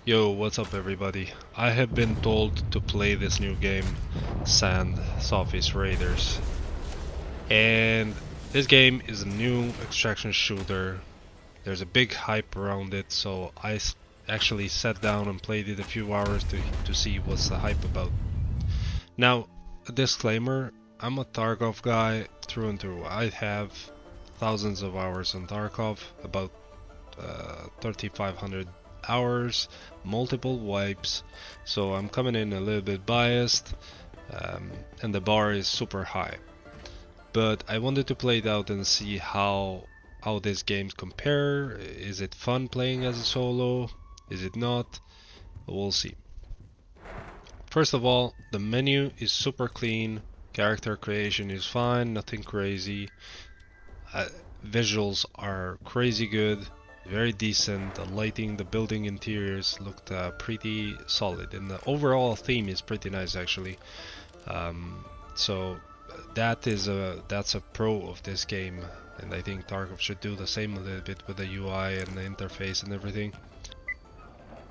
Yo, what's up everybody? I have been told to play this new game, Sophie's Raiders. And this game is a new extraction shooter. There's a big hype around it, so I actually sat down and played it a few hours to see what's the hype about. Now, a disclaimer, I'm a Tarkov guy through and through. I have thousands of hours on Tarkov, about 3,500 hours, multiple wipes, so I'm coming in a little bit biased, and the bar is super high. But I wanted to play it out and see how these games compare. Is it fun playing as a solo? Is it not? We'll see. First of all, the menu is super clean. Character creation is fine, nothing crazy. Visuals are crazy good, very decent. The lighting, the building interiors looked pretty solid, and the overall theme is pretty nice actually. So that's a pro of this game, and I think Tarkov should do the same a little bit with the UI and the interface and everything.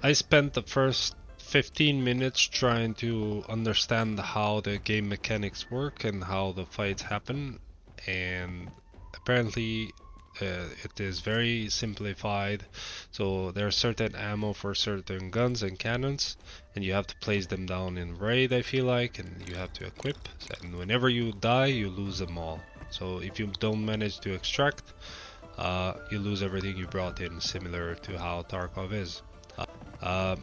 I spent the first 15 minutes trying to understand how the game mechanics work and how the fights happen, and apparently it is very simplified. So there's certain ammo for certain guns and cannons, and you have to place them down in raid, I feel like, and you have to equip, and whenever you die you lose them all. So if you don't manage to extract, you lose everything you brought in, similar to how Tarkov is. Uh,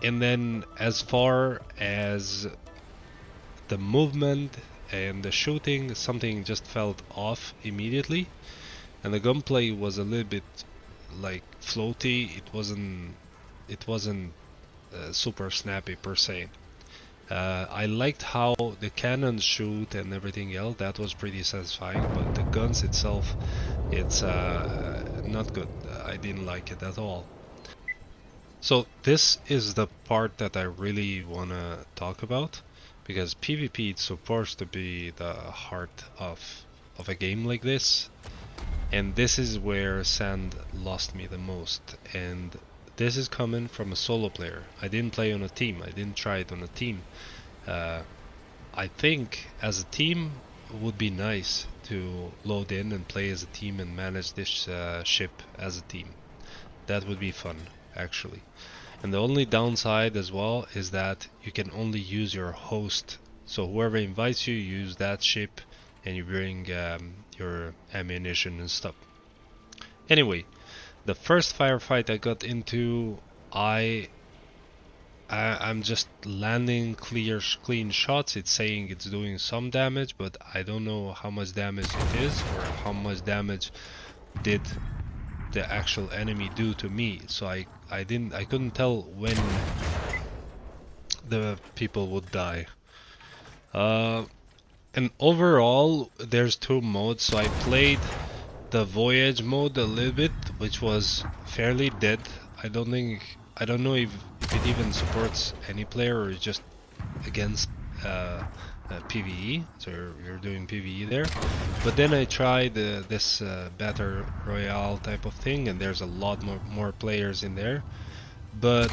and then as far as the movement and the shooting, something just felt off immediately, and the gunplay was a little bit like floaty. It wasn't super snappy per se. I liked how the cannons shoot and everything else. That was pretty satisfying, but the guns itself, it's not good. I didn't like it at all. So this is the part that I really wanna talk about, because PvP is supposed to be the heart of a game like this, and this is where Sand lost me the most. And this is coming from a solo player. I didn't play on a team. I didn't try it on a team. I think as a team it would be nice to load in and play as a team and manage this ship as a team. That would be fun, actually. And the only downside as well is that you can only use your host. So whoever invites you, use that ship, and you bring your ammunition and stuff. Anyway, the first firefight I got into, I'm just landing clean shots. It's saying it's doing some damage, but I don't know how much damage it is or how much damage did the actual enemy do to me. So I couldn't tell when the people would die. And overall there's two modes. So I played the voyage mode a little bit, which was fairly dead. I don't know if it even supports any player or just against PvE, so you're doing PvE there. But then I tried this Battle Royale type of thing, and there's a lot more players in there. But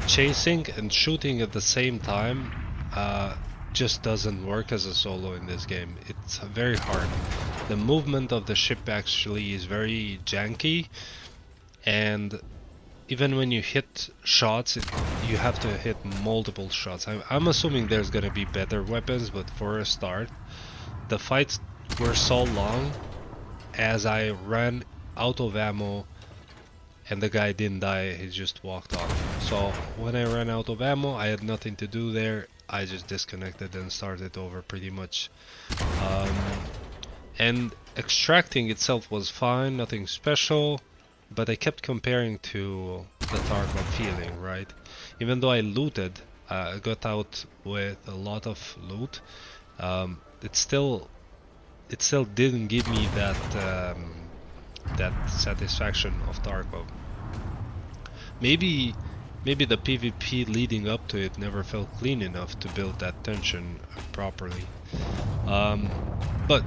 chasing and shooting at the same time just doesn't work as a solo in this game. It's very hard. The movement of the ship actually is very janky, and even when you hit shots, you have to hit multiple shots. I'm assuming there's gonna be better weapons, but for a start, the fights were so long as I ran out of ammo and the guy didn't die, he just walked off. So when I ran out of ammo, I had nothing to do there. I just disconnected and started over pretty much. And extracting itself was fine, nothing special. But I kept comparing to the Tarkov feeling, right? Even though I looted, I got out with a lot of loot. It still didn't give me that satisfaction of Tarkov. Maybe the PvP leading up to it never felt clean enough to build that tension properly. But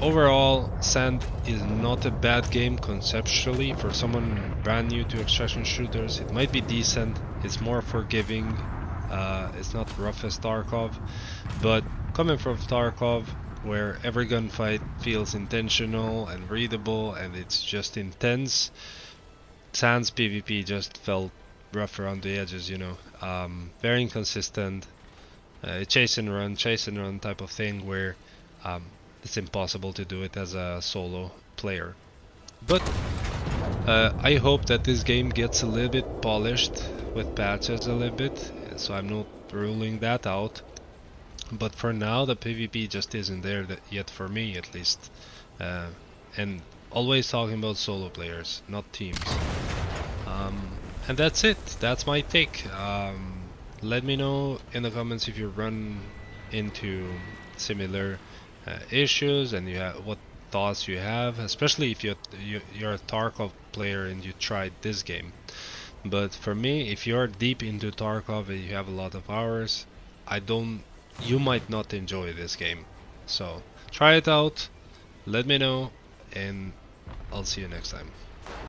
Overall, Sand is not a bad game conceptually. For someone brand new to extraction shooters, it might be decent. It's more forgiving. It's not rough as Tarkov, but coming from Tarkov, where every gunfight feels intentional and readable and it's just intense, Sand's PvP just felt rough around the edges, you know. Very inconsistent. Chase and run type of thing where it's impossible to do it as a solo player. But I hope that this game gets a little bit polished with patches a little bit, so I'm not ruling that out. But for now, the PvP just isn't there yet for me, at least. Uh, and always talking about solo players, not teams. And that's it. That's my take. Let me know in the comments if you run into similar issues and what thoughts you have, especially if you're a Tarkov player and you tried this game. But for me, if you're deep into Tarkov and you have a lot of hours, you might not enjoy this game. So try it out, let me know, and I'll see you next time.